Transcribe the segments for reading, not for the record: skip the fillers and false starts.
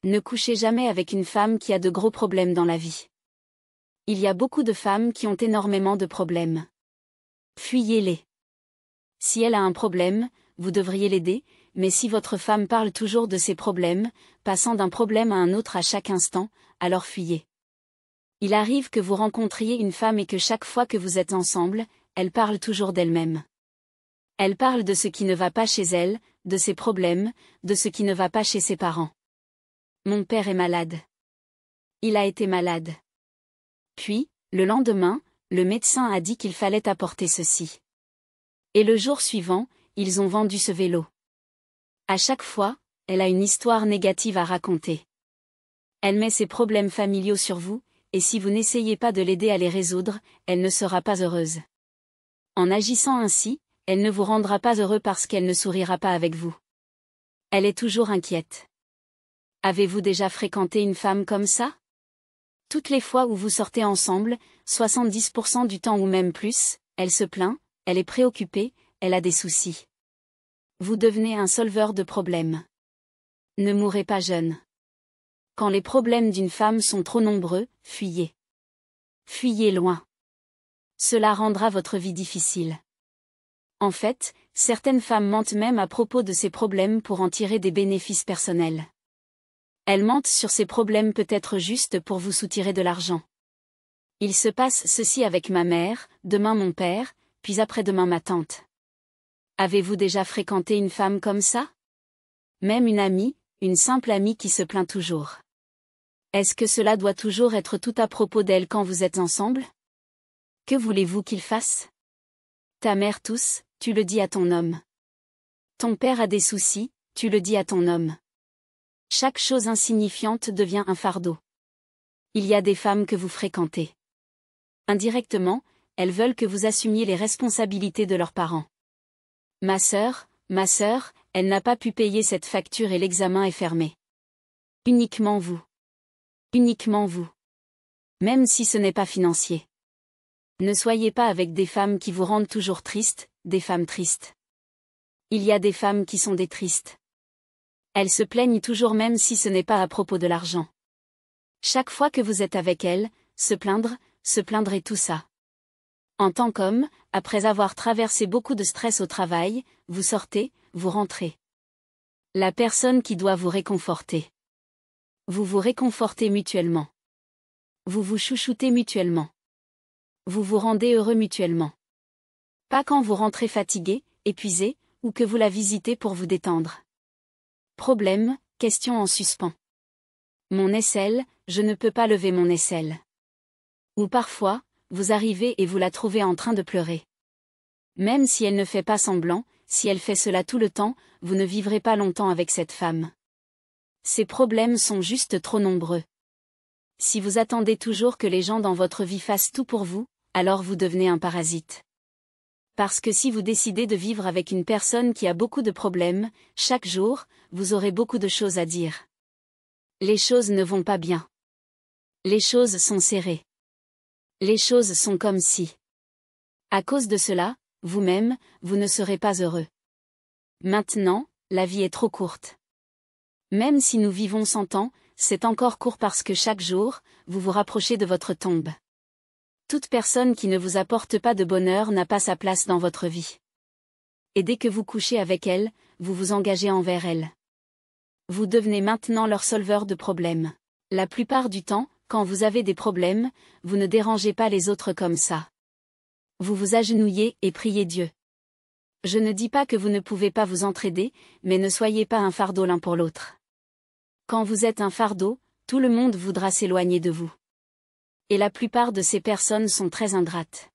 Ne couchez jamais avec une femme qui a de gros problèmes dans la vie. Il y a beaucoup de femmes qui ont énormément de problèmes. Fuyez-les. Si elle a un problème, vous devriez l'aider, mais si votre femme parle toujours de ses problèmes, passant d'un problème à un autre à chaque instant, alors fuyez. Il arrive que vous rencontriez une femme et que chaque fois que vous êtes ensemble, elle parle toujours d'elle-même. Elle parle de ce qui ne va pas chez elle, de ses problèmes, de ce qui ne va pas chez ses parents. Mon père est malade. Il a été malade. Puis, le lendemain, le médecin a dit qu'il fallait apporter ceci. Et le jour suivant, ils ont vendu ce vélo. À chaque fois, elle a une histoire négative à raconter. Elle met ses problèmes familiaux sur vous, et si vous n'essayez pas de l'aider à les résoudre, elle ne sera pas heureuse. En agissant ainsi, elle ne vous rendra pas heureux parce qu'elle ne sourira pas avec vous. Elle est toujours inquiète. Avez-vous déjà fréquenté une femme comme ça? Toutes les fois où vous sortez ensemble, 70% du temps ou même plus, elle se plaint, elle est préoccupée, elle a des soucis. Vous devenez un solveur de problèmes. Ne mourrez pas jeune. Quand les problèmes d'une femme sont trop nombreux, fuyez. Fuyez loin. Cela rendra votre vie difficile. En fait, certaines femmes mentent même à propos de ces problèmes pour en tirer des bénéfices personnels. Elles mentent sur ces problèmes peut-être juste pour vous soutirer de l'argent. Il se passe ceci avec ma mère, demain mon père, puis après-demain ma tante. Avez-vous déjà fréquenté une femme comme ça? Même une amie, une simple amie qui se plaint toujours. Est-ce que cela doit toujours être tout à propos d'elle quand vous êtes ensemble? Que voulez-vous qu'il fasse? Ta mère tousse, tu le dis à ton homme. Ton père a des soucis, tu le dis à ton homme. Chaque chose insignifiante devient un fardeau. Il y a des femmes que vous fréquentez. Indirectement, elles veulent que vous assumiez les responsabilités de leurs parents. Ma sœur, elle n'a pas pu payer cette facture et l'examen est fermé. Uniquement vous. Uniquement vous. Même si ce n'est pas financier. Ne soyez pas avec des femmes qui vous rendent toujours triste, des femmes tristes. Il y a des femmes qui sont des tristes. Elles se plaignent toujours même si ce n'est pas à propos de l'argent. Chaque fois que vous êtes avec elles, se plaindre et tout ça. En tant qu'homme, après avoir traversé beaucoup de stress au travail, vous sortez, vous rentrez. La personne qui doit vous réconforter. Vous vous réconfortez mutuellement. Vous vous chouchoutez mutuellement. Vous vous rendez heureux mutuellement. Pas quand vous rentrez fatigué, épuisé, ou que vous la visitez pour vous détendre. Problème, question en suspens. Mon aisselle, je ne peux pas lever mon aisselle. Ou parfois, vous arrivez et vous la trouvez en train de pleurer. Même si elle ne fait pas semblant, si elle fait cela tout le temps, vous ne vivrez pas longtemps avec cette femme. Ces problèmes sont juste trop nombreux. Si vous attendez toujours que les gens dans votre vie fassent tout pour vous, alors vous devenez un parasite. Parce que si vous décidez de vivre avec une personne qui a beaucoup de problèmes, chaque jour, vous aurez beaucoup de choses à dire. Les choses ne vont pas bien. Les choses sont serrées. Les choses sont comme si. À cause de cela, vous-même, vous ne serez pas heureux. Maintenant, la vie est trop courte. Même si nous vivons 100 ans, c'est encore court parce que chaque jour, vous vous rapprochez de votre tombe. Toute personne qui ne vous apporte pas de bonheur n'a pas sa place dans votre vie. Et dès que vous couchez avec elle, vous vous engagez envers elle. Vous devenez maintenant leur solveur de problèmes. La plupart du temps, quand vous avez des problèmes, vous ne dérangez pas les autres comme ça. Vous vous agenouillez et priez Dieu. Je ne dis pas que vous ne pouvez pas vous entraider, mais ne soyez pas un fardeau l'un pour l'autre. Quand vous êtes un fardeau, tout le monde voudra s'éloigner de vous. Et la plupart de ces personnes sont très ingrates.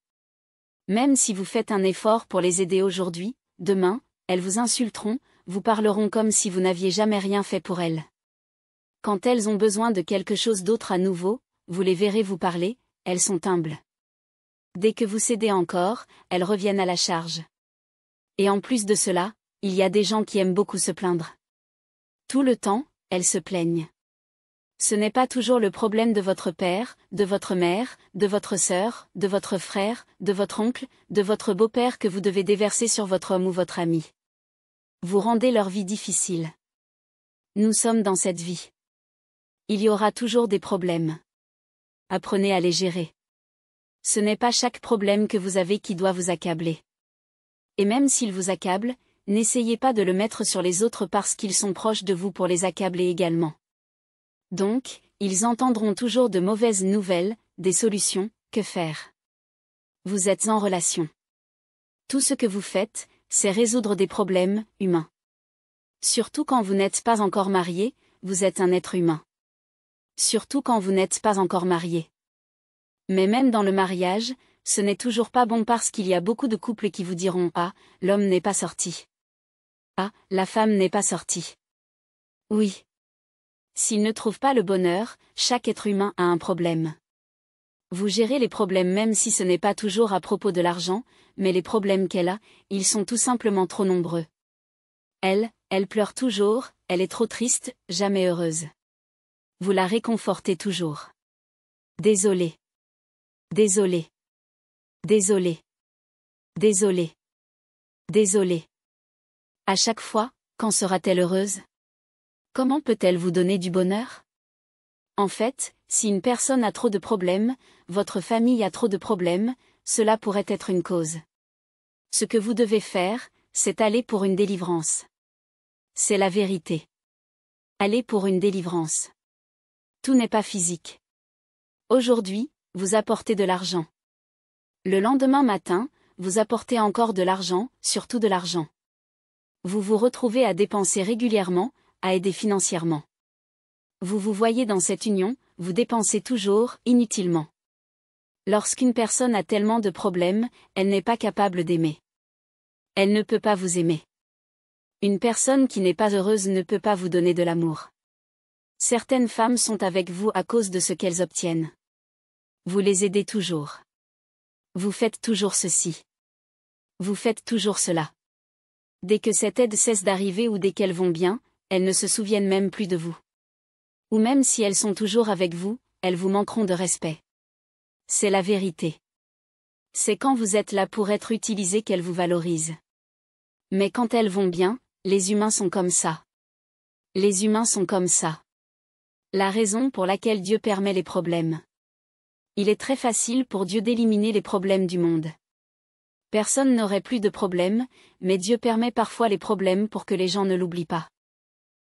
Même si vous faites un effort pour les aider aujourd'hui, demain, elles vous insulteront, vous parleront comme si vous n'aviez jamais rien fait pour elles. Quand elles ont besoin de quelque chose d'autre à nouveau, vous les verrez vous parler, elles sont humbles. Dès que vous cédez encore, elles reviennent à la charge. Et en plus de cela, il y a des gens qui aiment beaucoup se plaindre. Tout le temps, elles se plaignent. Ce n'est pas toujours le problème de votre père, de votre mère, de votre sœur, de votre frère, de votre oncle, de votre beau-père que vous devez déverser sur votre homme ou votre ami. Vous rendez leur vie difficile. Nous sommes dans cette vie. Il y aura toujours des problèmes. Apprenez à les gérer. Ce n'est pas chaque problème que vous avez qui doit vous accabler. Et même s'il vous accable, n'essayez pas de le mettre sur les autres parce qu'ils sont proches de vous pour les accabler également. Donc, ils entendront toujours de mauvaises nouvelles, des solutions, que faire? Vous êtes en relation. Tout ce que vous faites, c'est résoudre des problèmes humains. Surtout quand vous n'êtes pas encore marié, vous êtes un être humain. Surtout quand vous n'êtes pas encore marié. Mais même dans le mariage, ce n'est toujours pas bon parce qu'il y a beaucoup de couples qui vous diront « Ah, l'homme n'est pas sorti. Ah, la femme n'est pas sortie. » Oui. S'il ne trouve pas le bonheur, chaque être humain a un problème. Vous gérez les problèmes même si ce n'est pas toujours à propos de l'argent, mais les problèmes qu'elle a, ils sont tout simplement trop nombreux. Elle pleure toujours, elle est trop triste, jamais heureuse. Vous la réconfortez toujours. Désolé. Désolé. Désolé. Désolé. Désolé. À chaque fois, quand sera-t-elle heureuse? Comment peut-elle vous donner du bonheur? En fait, si une personne a trop de problèmes, votre famille a trop de problèmes, cela pourrait être une cause. Ce que vous devez faire, c'est aller pour une délivrance. C'est la vérité. Allez pour une délivrance. Tout n'est pas physique. Aujourd'hui, vous apportez de l'argent. Le lendemain matin, vous apportez encore de l'argent, surtout de l'argent. Vous vous retrouvez à dépenser régulièrement, à aider financièrement. Vous vous voyez dans cette union, vous dépensez toujours, inutilement. Lorsqu'une personne a tellement de problèmes, elle n'est pas capable d'aimer. Elle ne peut pas vous aimer. Une personne qui n'est pas heureuse ne peut pas vous donner de l'amour. Certaines femmes sont avec vous à cause de ce qu'elles obtiennent. Vous les aidez toujours. Vous faites toujours ceci. Vous faites toujours cela. Dès que cette aide cesse d'arriver ou dès qu'elles vont bien, elles ne se souviennent même plus de vous. Ou même si elles sont toujours avec vous, elles vous manqueront de respect. C'est la vérité. C'est quand vous êtes là pour être utilisé qu'elles vous valorisent. Mais quand elles vont bien, les humains sont comme ça. Les humains sont comme ça. La raison pour laquelle Dieu permet les problèmes. Il est très facile pour Dieu d'éliminer les problèmes du monde. Personne n'aurait plus de problèmes, mais Dieu permet parfois les problèmes pour que les gens ne l'oublient pas.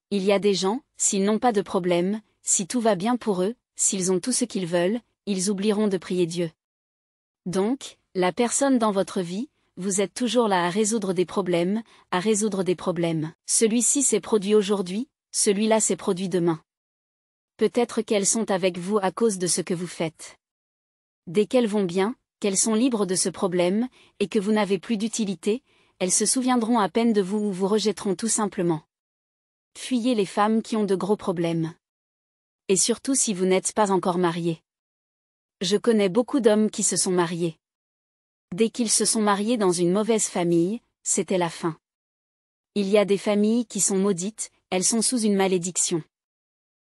Il y a des gens, s'ils n'ont pas de problème, si tout va bien pour eux, s'ils ont tout ce qu'ils veulent, ils oublieront de prier Dieu. Donc, la personne dans votre vie, vous êtes toujours là à résoudre des problèmes, à résoudre des problèmes. Celui-ci s'est produit aujourd'hui, celui-là s'est produit demain. Peut-être qu'elles sont avec vous à cause de ce que vous faites. Dès qu'elles vont bien, qu'elles sont libres de ce problème, et que vous n'avez plus d'utilité, elles se souviendront à peine de vous ou vous rejetteront tout simplement. Fuyez les femmes qui ont de gros problèmes. Et surtout si vous n'êtes pas encore marié. Je connais beaucoup d'hommes qui se sont mariés. Dès qu'ils se sont mariés dans une mauvaise famille, c'était la fin. Il y a des familles qui sont maudites, elles sont sous une malédiction.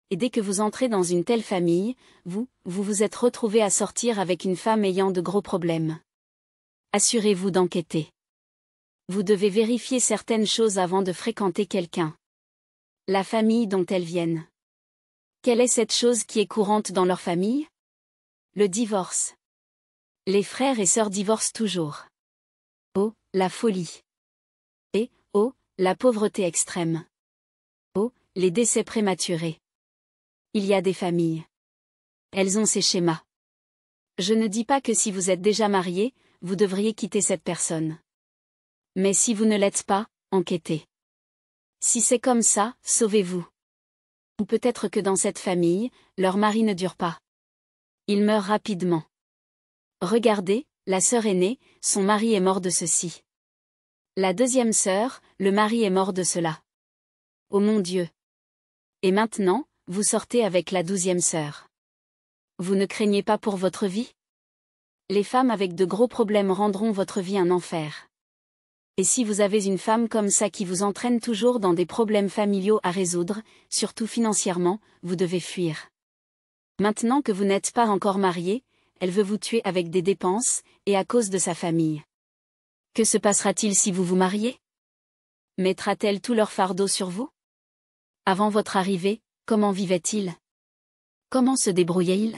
Et dès que vous entrez dans une telle famille, vous vous êtes retrouvé à sortir avec une femme ayant de gros problèmes. Assurez-vous d'enquêter. Vous devez vérifier certaines choses avant de fréquenter quelqu'un. La famille dont elles viennent. Quelle est cette chose qui est courante dans leur famille? Le divorce. Les frères et sœurs divorcent toujours. Oh, la folie. Et, oh, la pauvreté extrême. Oh, les décès prématurés. Il y a des familles. Elles ont ces schémas. Je ne dis pas que si vous êtes déjà marié, vous devriez quitter cette personne. Mais si vous ne l'êtes pas, enquêtez. Si c'est comme ça, sauvez-vous. Ou peut-être que dans cette famille, leur mari ne dure pas. Il meurt rapidement. Regardez, la sœur aînée, son mari est mort de ceci. La deuxième sœur, le mari est mort de cela. Oh mon Dieu! Et maintenant, vous sortez avec la 12e sœur. Vous ne craignez pas pour votre vie? Les femmes avec de gros problèmes rendront votre vie un enfer. Et si vous avez une femme comme ça qui vous entraîne toujours dans des problèmes familiaux à résoudre, surtout financièrement, vous devez fuir. Maintenant que vous n'êtes pas encore marié, elle veut vous tuer avec des dépenses, et à cause de sa famille. Que se passera-t-il si vous vous mariez? Mettra-t-elle tout leur fardeau sur vous? Avant votre arrivée, comment vivaient-ils? Comment se débrouille-t-il?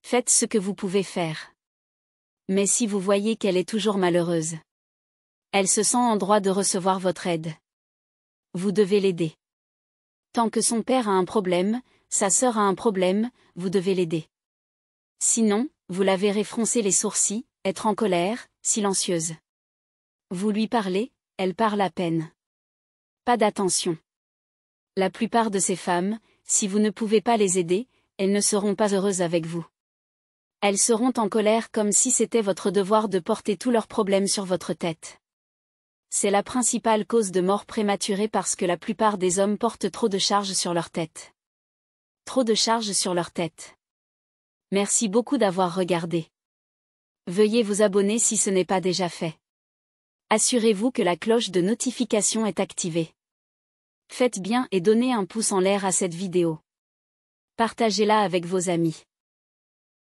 Faites ce que vous pouvez faire. Mais si vous voyez qu'elle est toujours malheureuse, elle se sent en droit de recevoir votre aide. Vous devez l'aider. Tant que son père a un problème, sa sœur a un problème, vous devez l'aider. Sinon, vous la verrez froncer les sourcils, être en colère, silencieuse. Vous lui parlez, elle parle à peine. Pas d'attention. La plupart de ces femmes, si vous ne pouvez pas les aider, elles ne seront pas heureuses avec vous. Elles seront en colère comme si c'était votre devoir de porter tous leurs problèmes sur votre tête. C'est la principale cause de mort prématurée parce que la plupart des hommes portent trop de charges sur leur tête. Trop de charges sur leur tête. Merci beaucoup d'avoir regardé. Veuillez vous abonner si ce n'est pas déjà fait. Assurez-vous que la cloche de notification est activée. Faites bien et donnez un pouce en l'air à cette vidéo. Partagez-la avec vos amis.